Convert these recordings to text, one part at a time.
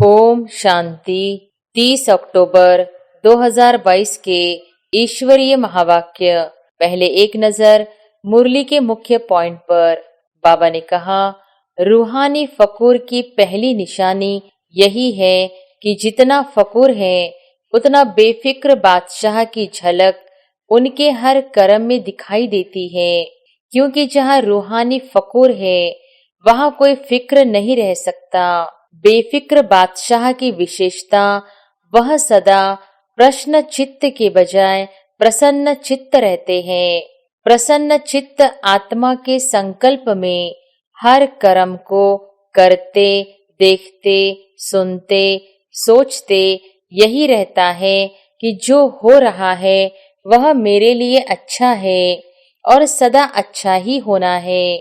ओम शांति। 30 अक्टूबर 2022 के ईश्वरीय महावाक्य। पहले एक नजर मुरली के मुख्य पॉइंट पर। बाबा ने कहा, रूहानी फकूर की पहली निशानी यही है कि जितना फकूर है उतना बेफिक्र बादशाह की झलक उनके हर कर्म में दिखाई देती है। क्योंकि जहाँ रूहानी फकूर है वहाँ कोई फिक्र नहीं रह सकता। बेफिक्र बादशाह की विशेषता, वह सदा प्रश्न चित्त के बजाय प्रसन्न चित्त रहते हैं। प्रसन्न चित्त आत्मा के संकल्प में हर कर्म को करते, देखते, सुनते, सोचते यही रहता है कि जो हो रहा है वह मेरे लिए अच्छा है और सदा अच्छा ही होना है।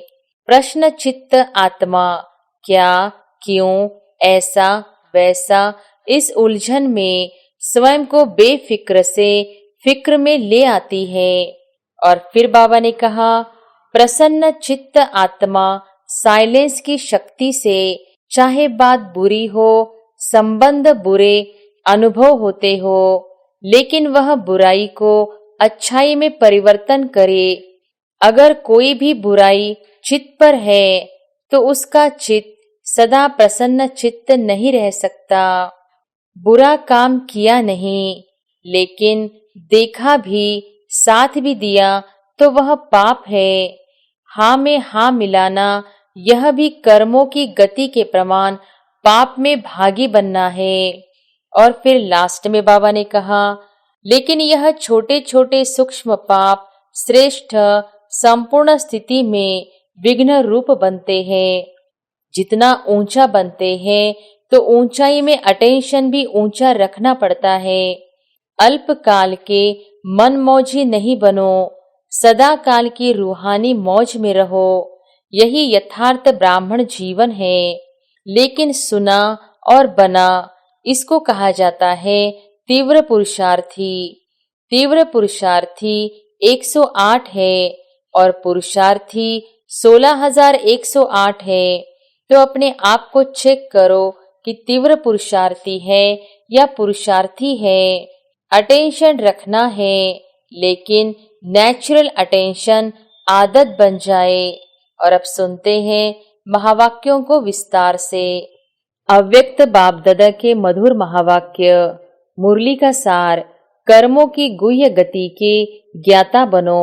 प्रश्न चित्त आत्मा क्या, क्यों, ऐसा, वैसा इस उलझन में स्वयं को बेफिक्र से फिक्र में ले आती है। और फिर बाबा ने कहा, प्रसन्न चित्त आत्मा साइलेंस की शक्ति से चाहे बात बुरी हो, संबंध बुरे अनुभव होते हो, लेकिन वह बुराई को अच्छाई में परिवर्तन करे। अगर कोई भी बुराई चित्त पर है तो उसका चित्त सदा प्रसन्न चित्त नहीं रह सकता। बुरा काम किया नहीं, लेकिन देखा भी, साथ भी दिया तो वह पाप है। हाँ में हाँ मिलाना यह भी कर्मों की गति के प्रमाण पाप में भागी बनना है। और फिर लास्ट में बाबा ने कहा, लेकिन यह छोटे छोटे सूक्ष्म पाप श्रेष्ठ संपूर्ण स्थिति में विघ्न रूप बनते हैं। जितना ऊंचा बनते हैं तो ऊंचाई में अटेंशन भी ऊंचा रखना पड़ता है। अल्पकाल के मनमौजी नहीं बनो, सदा काल की रूहानी मौज में रहो। यही यथार्थ ब्राह्मण जीवन है। लेकिन सुना और बना, इसको कहा जाता है तीव्र पुरुषार्थी। तीव्र पुरुषार्थी 108 है और पुरुषार्थी 16,108 है। तो अपने आप को चेक करो कि तीव्र पुरुषार्थी है या पुरुषार्थी है। अटेंशन रखना है, लेकिन नेचुरल अटेंशन आदत बन जाए। और अब सुनते हैं महावाक्यों को विस्तार से। अव्यक्त बाप दादा के मधुर महावाक्य। मुरली का सार, कर्मों की गुह्य गति के ज्ञाता बनो।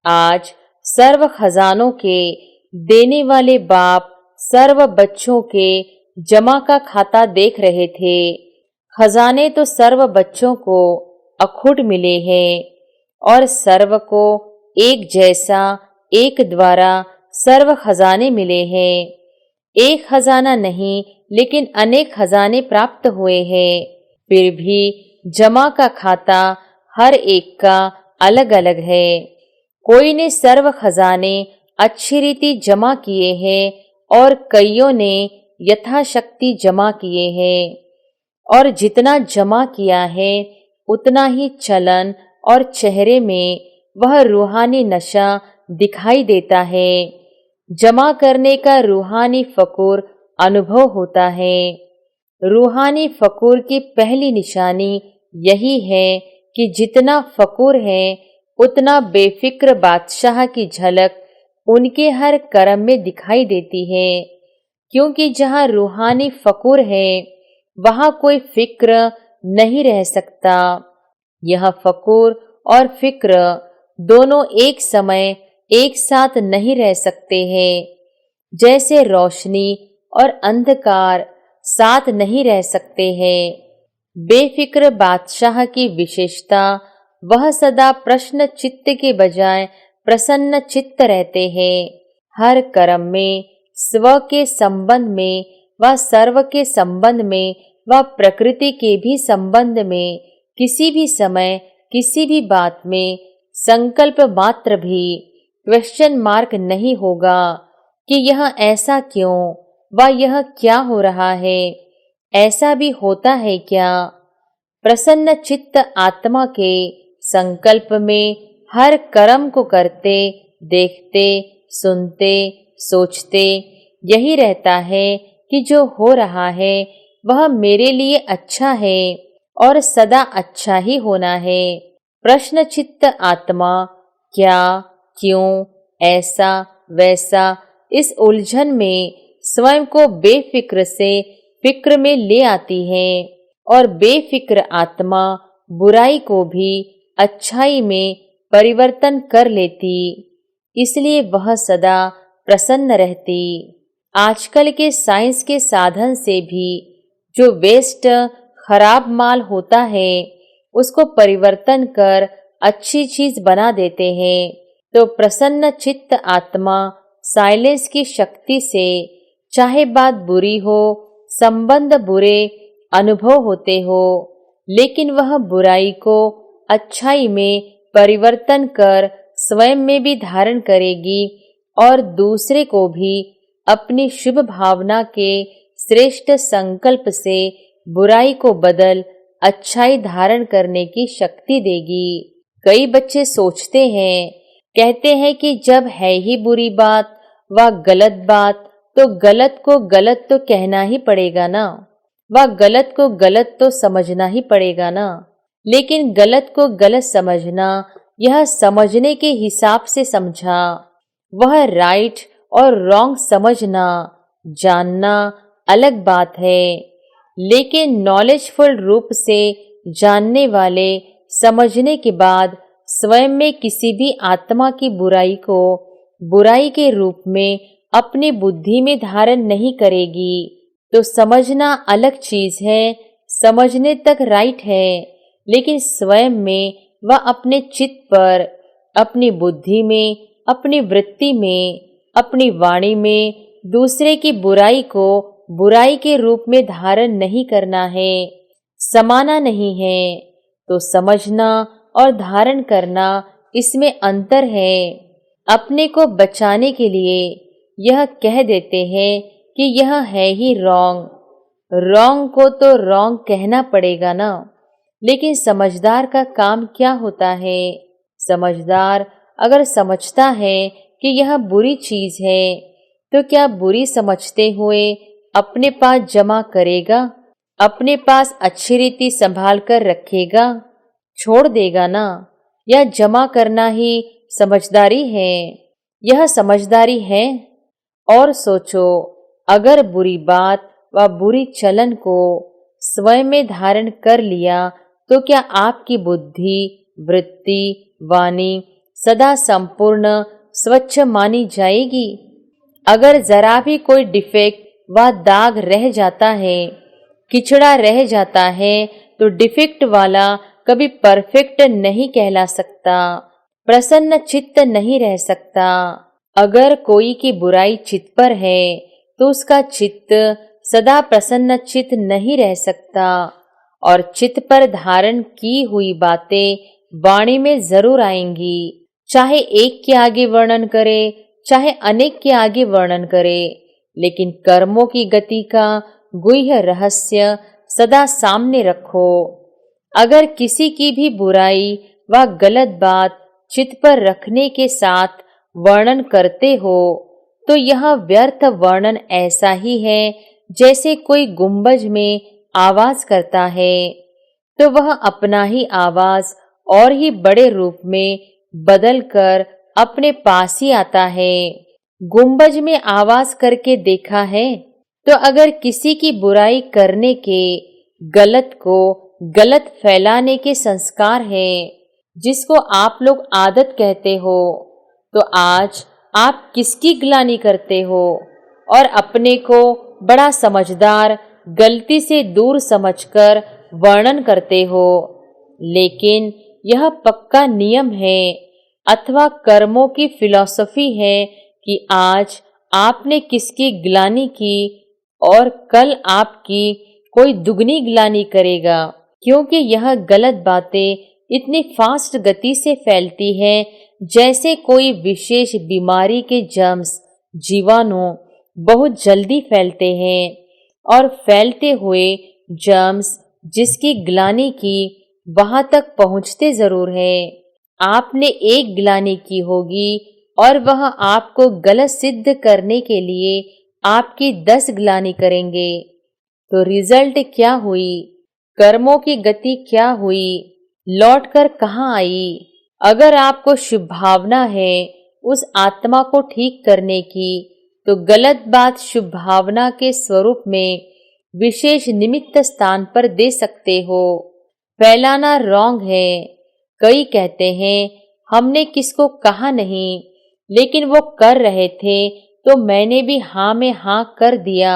आज सर्व खजानों के देने वाले बाप सर्व बच्चों के जमा का खाता देख रहे थे। खजाने तो सर्व बच्चों को अखुट मिले हैं और सर्व को एक जैसा, एक द्वारा सर्व खजाने मिले हैं। एक खजाना नहीं, लेकिन अनेक खजाने प्राप्त हुए हैं। फिर भी जमा का खाता हर एक का अलग अलग है। कोई ने सर्व खजाने अच्छी रीति जमा किए हैं और कईयों ने यथाशक्ति जमा किए हैं। और जितना जमा किया है उतना ही चलन और चेहरे में वह रूहानी नशा दिखाई देता है। जमा करने का रूहानी फकूर अनुभव होता है। रूहानी फकूर की पहली निशानी यही है कि जितना फकूर है उतना बेफिक्र बादशाह की झलक उनके हर कर्म में दिखाई देती है। क्योंकि जहाँ रूहानी फकूर है वहाँ कोई फिक्र नहीं रह सकता। यह फकूर और फिक्र दोनों एक समय एक साथ नहीं रह सकते हैं। जैसे रोशनी और अंधकार साथ नहीं रह सकते हैं। बेफिक्र बादशाह की विशेषता, वह सदा प्रश्न चित्त के बजाय प्रसन्न चित्त रहते हैं। हर कर्म में, स्व के संबंध में व सर्व के संबंध में व प्रकृति के भी संबंध में, किसी भी समय, किसी भी बात में संकल्प मात्र भी क्वेश्चन मार्क नहीं होगा कि यह ऐसा क्यों व यह क्या हो रहा है, ऐसा भी होता है क्या। प्रसन्न चित्त आत्मा के संकल्प में हर कर्म को करते, देखते, सुनते, सोचते यही रहता है कि जो हो रहा है वह मेरे लिए अच्छा है और सदा अच्छा ही होना है। प्रश्नचित्त आत्मा क्या, क्यों, ऐसा, वैसा इस उलझन में स्वयं को बेफिक्र से फिक्र में ले आती है और बेफिक्र आत्मा बुराई को भी अच्छाई में परिवर्तन कर लेती, इसलिए वह सदा प्रसन्न रहती। आजकल के साइंस के साधन से भी जो वेस्ट खराब माल होता है उसको परिवर्तन कर अच्छी चीज बना देते हैं। तो प्रसन्न चित्त आत्मा साइलेंस की शक्ति से चाहे बात बुरी हो, संबंध बुरे, अनुभव होते हो, लेकिन वह बुराई को अच्छाई में परिवर्तन कर स्वयं में भी धारण करेगी और दूसरे को भी अपनी शुभ भावना के श्रेष्ठ संकल्प से बुराई को बदल अच्छाई धारण करने की शक्ति देगी। कई बच्चे सोचते हैं, कहते हैं कि जब है ही बुरी बात व गलत बात तो गलत को गलत तो कहना ही पड़ेगा ना, व गलत को गलत तो समझना ही पड़ेगा ना। लेकिन गलत को गलत समझना यह समझने के हिसाब से समझा, वह राइट और रॉन्ग समझना जानना अलग बात है। लेकिन नॉलेजफुल रूप से जानने वाले समझने के बाद स्वयं में किसी भी आत्मा की बुराई को बुराई के रूप में अपनी बुद्धि में धारण नहीं करेगी। तो समझना अलग चीज है, समझने तक राइट है, लेकिन स्वयं में वह अपने चित्त पर, अपनी बुद्धि में, अपनी वृत्ति में, अपनी वाणी में दूसरे की बुराई को बुराई के रूप में धारण नहीं करना है, समाना नहीं है। तो समझना और धारण करना इसमें अंतर है। अपने को बचाने के लिए यह कह देते हैं कि यह है ही रॉन्ग, रॉन्ग को तो रॉन्ग कहना पड़ेगा ना। लेकिन समझदार का काम क्या होता है? समझदार अगर समझता है कि यह बुरी चीज है तो क्या बुरी समझते हुए अपने पास जमा करेगा, अपने पास अच्छी रीति संभाल कर रखेगा, छोड़ देगा ना? यह जमा करना ही समझदारी है, यह समझदारी है। और सोचो, अगर बुरी बात व बुरी चलन को स्वयं में धारण कर लिया तो क्या आपकी बुद्धि, वृत्ति, वाणी सदा संपूर्ण स्वच्छ मानी जाएगी? अगर जरा भी कोई डिफेक्ट व दाग रह जाता है, किचड़ा रह जाता है, तो डिफेक्ट वाला कभी परफेक्ट नहीं कहला सकता, प्रसन्न चित्त नहीं रह सकता। अगर कोई की बुराई चित्त पर है तो उसका चित्त सदा प्रसन्न चित्त नहीं रह सकता और चित्त पर धारण की हुई बातें वाणी में जरूर आएंगी, चाहे एक के आगे वर्णन करे, चाहे अनेक के आगे वर्णन करे। लेकिन कर्मों की गति का गुह्य रहस्य सदा सामने रखो। अगर किसी की भी बुराई व गलत बात चित्त पर रखने के साथ वर्णन करते हो तो यह व्यर्थ वर्णन ऐसा ही है जैसे कोई गुंबज में आवाज करता है तो वह अपना ही आवाज और ही बड़े रूप में बदल कर अपने पास ही आता है। गुंबज में आवाज करके देखा है? तो अगर किसी की बुराई करने के, गलत को गलत फैलाने के संस्कार है, जिसको आप लोग आदत कहते हो, तो आज आप किसकी ग्लानि करते हो और अपने को बड़ा समझदार गलती से दूर समझकर वर्णन करते हो। लेकिन यह पक्का नियम है अथवा कर्मों की फिलॉसफी है कि आज आपने किसकी ग्लानि की और कल आपकी कोई दुगनी ग्लानि करेगा, क्योंकि यह गलत बातें इतनी फास्ट गति से फैलती है जैसे कोई विशेष बीमारी के जर्म्स, जीवाणु बहुत जल्दी फैलते हैं और फैलते हुए जर्म्स जिसकी ग्लानि की वहां तक पहुंचते जरूर है। आपने एक ग्लानि की होगी और वह आपको गलत सिद्ध करने के लिए आपकी 10 ग्लानि करेंगे। तो रिजल्ट क्या हुई, कर्मों की गति क्या हुई, लौटकर कहाँ आई। अगर आपको शुभ भावना है उस आत्मा को ठीक करने की, तो गलत बात शुभ भावना के स्वरूप में विशेष निमित्त स्थान पर दे सकते हो। फैलाना रॉन्ग है। कई कहते हैं हमने किसको कहा नहीं, लेकिन वो कर रहे थे तो मैंने भी हाँ में हाँ कर दिया,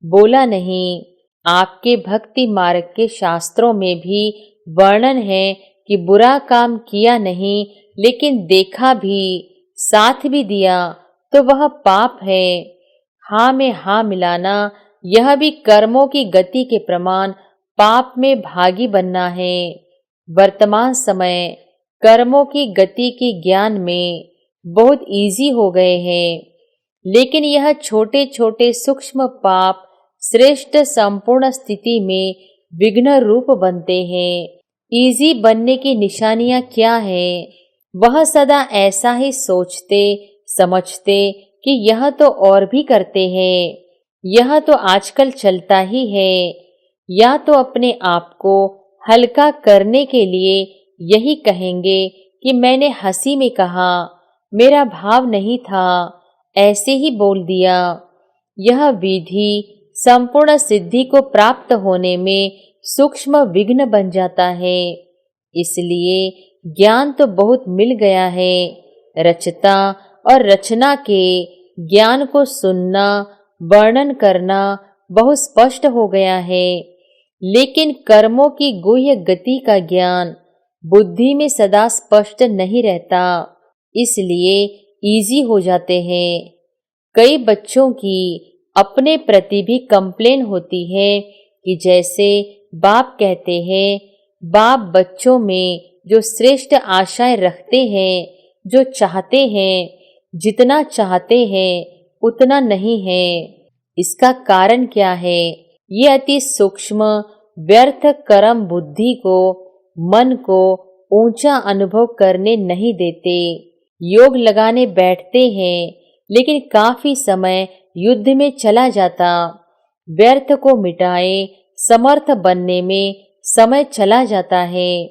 बोला नहीं। आपके भक्ति मार्ग के शास्त्रों में भी वर्णन है कि बुरा काम किया नहीं, लेकिन देखा भी, साथ भी दिया, तो वह पाप है। हाँ में हाँ मिलाना, यह भी कर्मों की गति के प्रमाण पाप में भागी बनना है। वर्तमान समय कर्मों की गति के ज्ञान में बहुत इजी हो गए हैं, लेकिन यह छोटे छोटे सूक्ष्म पाप श्रेष्ठ संपूर्ण स्थिति में विघ्न रूप बनते हैं। इजी बनने की निशानियां क्या है? वह सदा ऐसा ही सोचते समझते कि यह तो और भी करते हैं, यह तो आजकल चलता ही है, या तो अपने आप को हल्का करने के लिए यही कहेंगे कि मैंने हंसी में कहा, मेरा भाव नहीं था, ऐसे ही बोल दिया। यह विधि संपूर्ण सिद्धि को प्राप्त होने में सूक्ष्म विघ्न बन जाता है। इसलिए ज्ञान तो बहुत मिल गया है, रचता और रचना के ज्ञान को सुनना, वर्णन करना बहुत स्पष्ट हो गया है, लेकिन कर्मों की गुह्य गति का ज्ञान बुद्धि में सदा स्पष्ट नहीं रहता, इसलिए इजी हो जाते हैं। कई बच्चों की अपने प्रति भी कंप्लेन होती है कि जैसे बाप कहते हैं, बाप बच्चों में जो श्रेष्ठ आशाएं रखते हैं, जो चाहते हैं, जितना चाहते हैं उतना नहीं है। इसका कारण क्या है? ये अति सूक्ष्म व्यर्थ कर्म बुद्धि को, मन को ऊंचा अनुभव करने नहीं देते। योग लगाने बैठते हैं, लेकिन काफी समय युद्ध में चला जाता। व्यर्थ को मिटाए समर्थ बनने में समय चला जाता है।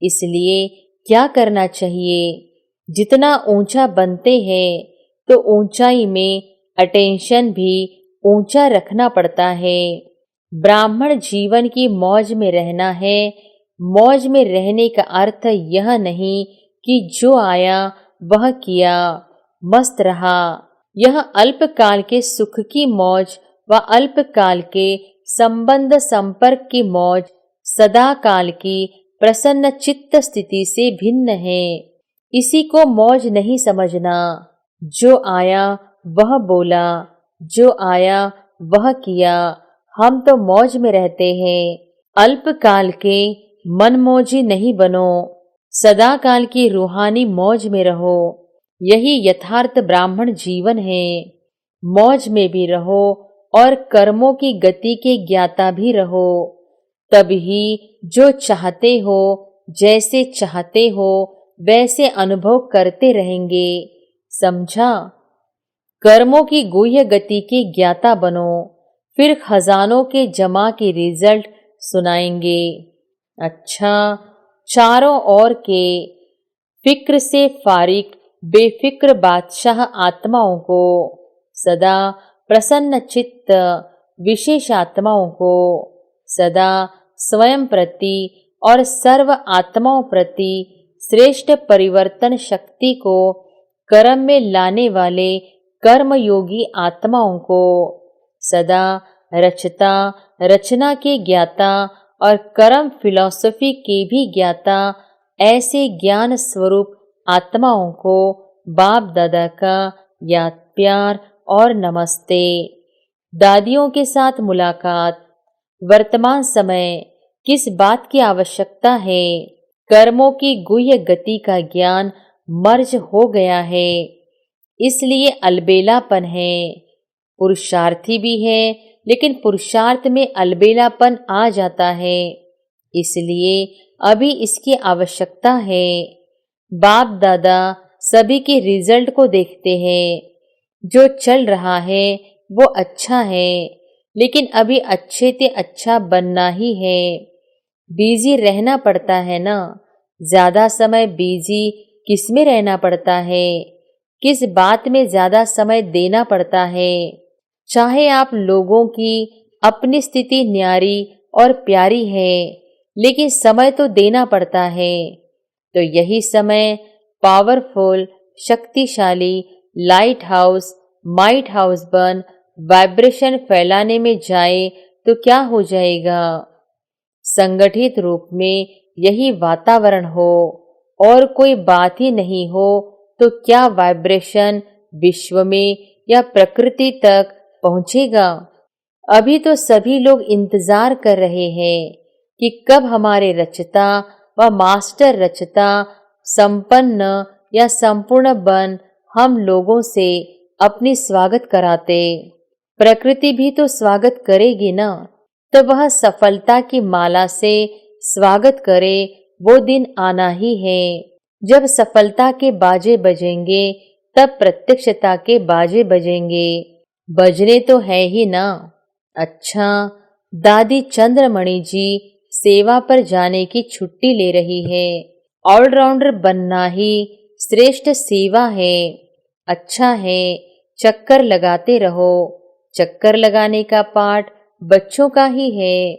इसलिए क्या करना चाहिए? जितना ऊंचा बनते हैं तो ऊंचाई में अटेंशन भी ऊंचा रखना पड़ता है। ब्राह्मण जीवन की मौज में रहना है। मौज में रहने का अर्थ यह नहीं कि जो आया वह किया, मस्त रहा। यह अल्पकाल के सुख की मौज व अल्पकाल के संबंध संपर्क की मौज सदा काल की प्रसन्न चित्त स्थिति से भिन्न है। इसी को मौज नहीं समझना। जो आया वह बोला, जो आया वह किया। हम तो मौज में रहते हैं। अल्पकाल के मनमौजी नहीं बनो, सदा काल की रूहानी मौज में रहो। यही यथार्थ ब्राह्मण जीवन है। मौज में भी रहो और कर्मों की गति के ज्ञाता भी रहो। तभी जो चाहते हो, जैसे चाहते हो वैसे अनुभव करते रहेंगे। समझा? कर्मों की गुह्य गति के ज्ञाता बनो, फिर खजानों के जमा के रिजल्ट सुनाएंगे। अच्छा, चारों ओर के फिक्र से फारिग बेफिक्र बादशाह आत्माओं को, सदा प्रसन्न चित्त विशेष आत्माओं को, सदा स्वयं प्रति और सर्व आत्माओं प्रति श्रेष्ठ परिवर्तन शक्ति को कर्म में लाने वाले कर्मयोगी आत्माओं को, सदा रचता रचना के ज्ञाता और कर्म फिलॉसफी के भी ज्ञाता ऐसे ज्ञान स्वरूप आत्माओं को बाप दादा का याद प्यार और नमस्ते। दादियों के साथ मुलाकात। वर्तमान समय किस बात की आवश्यकता है? कर्मों की गुह्य गति का ज्ञान मर्ज हो गया है, इसलिए अलबेलापन है। पुरुषार्थी भी है, लेकिन पुरुषार्थ में अलबेलापन आ जाता है, इसलिए अभी इसकी आवश्यकता है। बाप दादा सभी के रिजल्ट को देखते हैं। जो चल रहा है वो अच्छा है, लेकिन अभी अच्छे से अच्छा बनना ही है। बिजी रहना पड़ता है ना। ज्यादा समय बिजी किस में रहना पड़ता है, किस बात में ज्यादा समय देना पड़ता है। चाहे आप लोगों की अपनी स्थिति न्यारी और प्यारी है, लेकिन समय तो देना पड़ता है। तो यही समय पावरफुल, शक्तिशाली लाइट हाउस, माइट हाउस बन वाइब्रेशन फैलाने में जाए तो क्या हो जाएगा। संगठित रूप में यही वातावरण हो और कोई बात ही नहीं हो तो क्या वाइब्रेशन विश्व में या प्रकृति तक पहुंचेगा। अभी तो सभी लोग इंतजार कर रहे हैं कि कब हमारे रचता व मास्टर रचता संपन्न या संपूर्ण बन हम लोगों से अपनी स्वागत कराते। प्रकृति भी तो स्वागत करेगी ना। तो वह सफलता की माला से स्वागत करे, वो दिन आना ही है। जब सफलता के बाजे बजेंगे तब प्रत्यक्षता के बाजे बजेंगे। बजने तो है ही ना। अच्छा, दादी चंद्रमणि जी सेवा पर जाने की छुट्टी ले रही है। ऑलराउंडर बनना ही श्रेष्ठ सेवा है। अच्छा है, चक्कर लगाते रहो। चक्कर लगाने का पाठ बच्चों का ही है।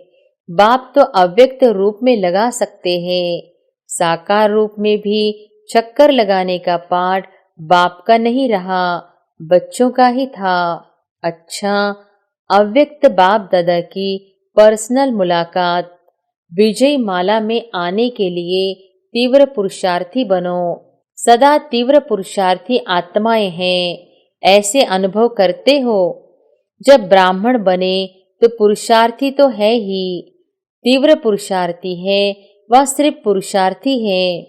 बाप तो अव्यक्त रूप में लगा सकते हैं, साकार रूप में भी चक्कर लगाने का पाठ बाप का नहीं रहा, बच्चों का ही था। अच्छा, अव्यक्त बाप दादा की पर्सनल मुलाकात। विजय माला में आने के लिए तीव्र पुरुषार्थी बनो। सदा तीव्र पुरुषार्थी आत्माएं हैं, ऐसे अनुभव करते हो। जब ब्राह्मण बने तो पुरुषार्थी तो है ही। तीव्र पुरुषार्थी है, वह सिर्फ पुरुषार्थी है।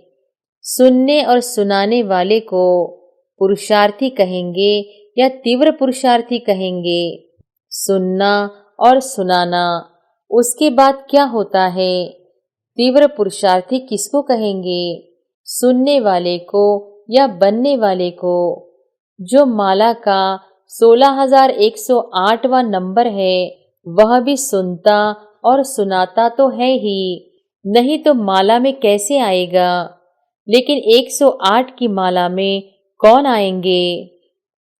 सुनने और सुनाने वाले को पुरुषार्थी कहेंगे या तीव्र पुरुषार्थी कहेंगे। सुनना और सुनाना, उसके बाद क्या होता है। तीव्र पुरुषार्थी किसको कहेंगे, सुनने वाले को या बनने वाले को। जो माला का 16,108वां नंबर है वह भी सुनता और सुनाता तो है ही, नहीं तो माला में कैसे आएगा। लेकिन 108 की माला में कौन आएंगे।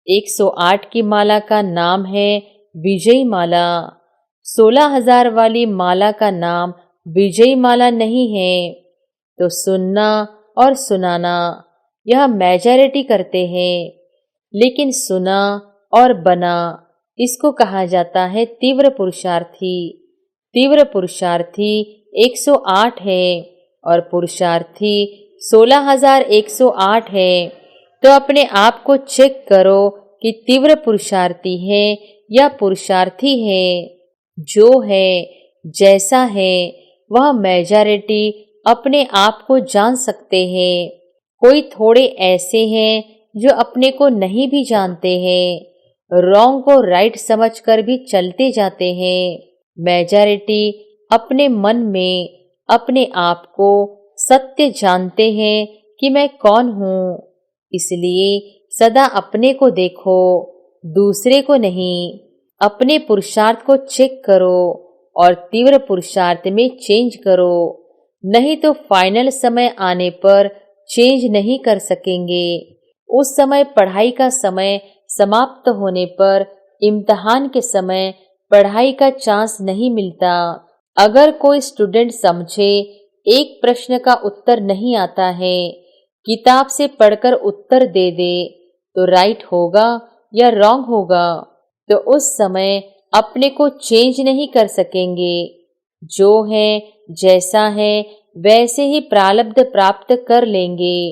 108 की माला का नाम है विजयी माला। 16,000 वाली माला का नाम विजयी माला नहीं है। तो सुनना और सुनाना यह मेजॉरिटी करते हैं, लेकिन सुना और बना इसको कहा जाता है तीव्र पुरुषार्थी। तीव्र पुरुषार्थी 108 है और पुरुषार्थी 16,108 है। तो अपने आप को चेक करो कि तीव्र पुरुषार्थी है या पुरुषार्थी है। जो है, जैसा है, वह मेजॉरिटी अपने आप को जान सकते हैं। कोई थोड़े ऐसे हैं जो अपने को नहीं भी जानते हैं, रॉन्ग को राइट समझकर भी चलते जाते हैं। मेजॉरिटी अपने मन में अपने आप को सत्य जानते हैं कि मैं कौन हूँ। इसलिए सदा अपने को देखो, दूसरे को नहीं। अपने पुरुषार्थ को चेक करो और तीव्र पुरुषार्थ में चेंज करो, नहीं तो फाइनल समय आने पर चेंज नहीं कर सकेंगे। उस समय पढ़ाई का समय समाप्त होने पर इम्तिहान के समय पढ़ाई का चांस नहीं मिलता। अगर कोई स्टूडेंट समझे एक प्रश्न का उत्तर नहीं आता है, किताब से पढ़कर उत्तर दे दे तो राइट होगा या रॉन्ग होगा। तो उस समय अपने को चेंज नहीं कर सकेंगे। जो है, जैसा है, वैसे ही प्रारब्ध प्राप्त कर लेंगे।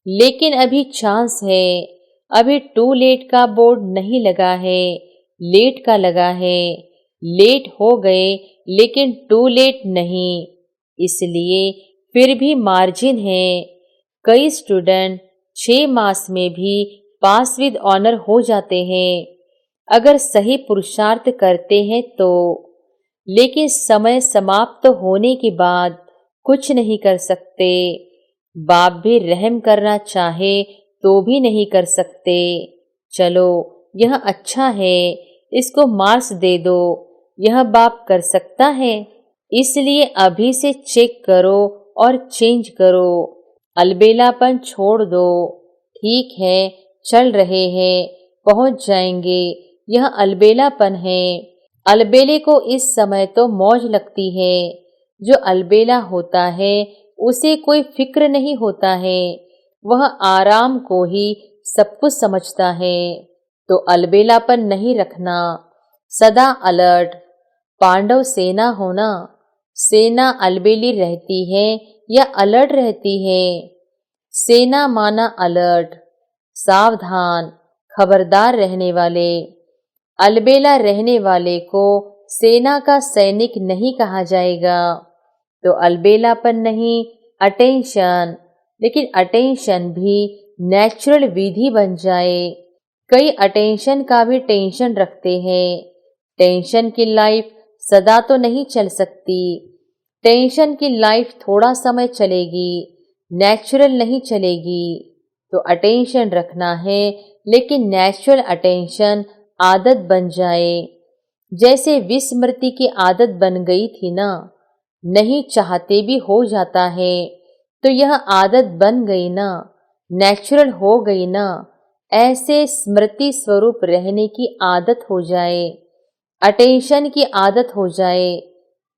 लेकिन अभी चांस है। अभी टू लेट का बोर्ड नहीं लगा है, लेट का लगा है। लेट हो गए लेकिन टू लेट नहीं, इसलिए फिर भी मार्जिन है। कई स्टूडेंट 6 मास में भी पास विद ऑनर हो जाते हैं अगर सही पुरुषार्थ करते हैं तो। लेकिन समय समाप्त होने के बाद कुछ नहीं कर सकते। बाप भी रहम करना चाहे तो भी नहीं कर सकते। चलो, यह अच्छा है, इसको मार्क्स दे दो, यह बाप कर सकता है। इसलिए अभी से चेक करो और चेंज करो। अलबेलापन छोड़ दो। ठीक है, चल रहे हैं, पहुंच जाएंगे, यह अलबेलापन है। अलबेले को इस समय तो मौज लगती है। जो अलबेला होता है उसे कोई फिक्र नहीं होता है, वह आराम को ही सब कुछ समझता है। तो अलबेलापन नहीं रखना, सदा अलर्ट। पांडव सेना होना, सेना अलबेली रहती है या अलर्ट रहती है? सेना माना अलर्ट, सावधान, खबरदार रहने वाले। अलबेला रहने वाले को सेना का सैनिक नहीं कहा जाएगा। तो अलबेलापन नहीं, अटेंशन। लेकिन अटेंशन भी नेचुरल विधि बन जाए। कई अटेंशन का भी टेंशन रखते हैं। टेंशन की लाइफ सदा तो नहीं चल सकती। टेंशन की लाइफ थोड़ा समय चलेगी, नेचुरल नहीं चलेगी। तो अटेंशन रखना है, लेकिन नेचुरल अटेंशन आदत बन जाए। जैसे विस्मृति की आदत बन गई थी ना, नहीं चाहते भी हो जाता है। तो यह आदत बन गई ना, नेचुरल हो गई ना। ऐसे स्मृति स्वरूप रहने की आदत हो जाए, अटेंशन की आदत हो जाए।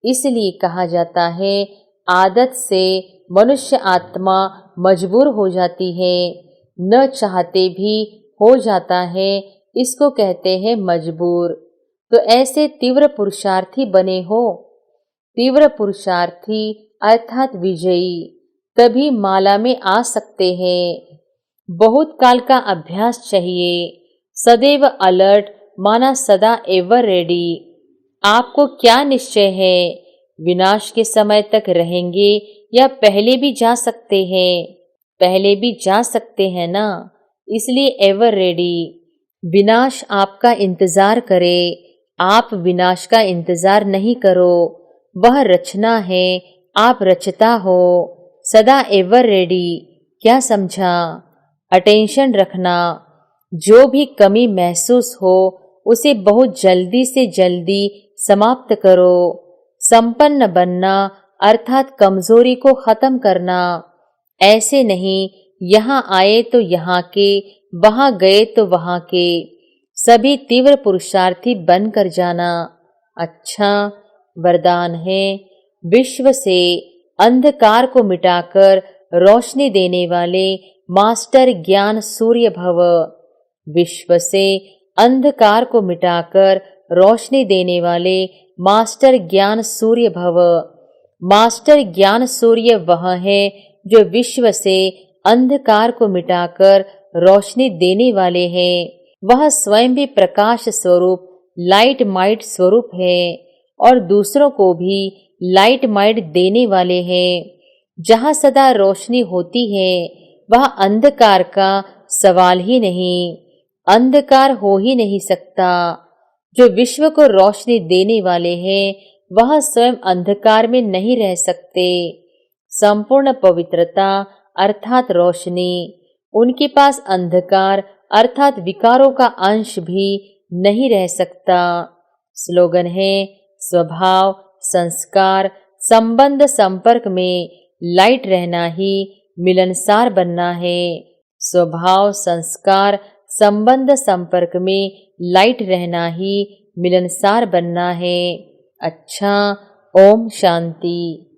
इसलिए कहा जाता है आदत से मनुष्य आत्मा मजबूर हो जाती है, न चाहते भी हो जाता है, इसको कहते हैं मजबूर। तो ऐसे तीव्र पुरुषार्थी बने हो। तीव्र पुरुषार्थी अर्थात विजयी, तभी माला में आ सकते हैं। बहुत काल का अभ्यास चाहिए। सदैव अलर्ट माना सदा एवर रेडी। आपको क्या निश्चय है, विनाश के समय तक रहेंगे या पहले भी जा सकते हैं? पहले भी जा सकते हैं ना, इसलिए एवर रेडी। विनाश आपका इंतजार करे, आप विनाश का इंतजार नहीं करो। वह रचना है, आप रचता हो। सदा एवर रेडी। क्या समझा? अटेंशन रखना। जो भी कमी महसूस हो उसे बहुत जल्दी से जल्दी समाप्त करो। संपन्न बनना अर्थात कमजोरी को खत्म करना। ऐसे नहीं यहाँ आए तो यहाँ के, वहाँ गए तो वहाँ के। सभी तीव्र पुरुषार्थी बनकर जाना। अच्छा, वरदान है विश्व से अंधकार को मिटाकर रोशनी देने वाले मास्टर ज्ञान सूर्य भव। विश्व से अंधकार को मिटाकर रोशनी देने वाले मास्टर ज्ञान सूर्य भव। मास्टर ज्ञान सूर्य वह है जो विश्व से अंधकार को मिटाकर रोशनी देने वाले हैं। वह स्वयं भी प्रकाश स्वरूप लाइट माइट स्वरूप है और दूसरों को भी लाइट माइट देने वाले हैं। जहाँ सदा रोशनी होती है वह अंधकार का सवाल ही नहीं, अंधकार हो ही नहीं सकता। जो विश्व को रोशनी देने वाले हैं वह स्वयं अंधकार में नहीं रह सकते। संपूर्ण पवित्रता अर्थात रोशनी, उनके पास अंधकार अर्थात विकारों का अंश भी नहीं रह सकता। स्लोगन है स्वभाव संस्कार संबंध संपर्क में लाइट रहना ही मिलनसार बनना है। स्वभाव संस्कार संबंध संपर्क में लाइट रहना ही मिलनसार बनना है। अच्छा, ओम शांति।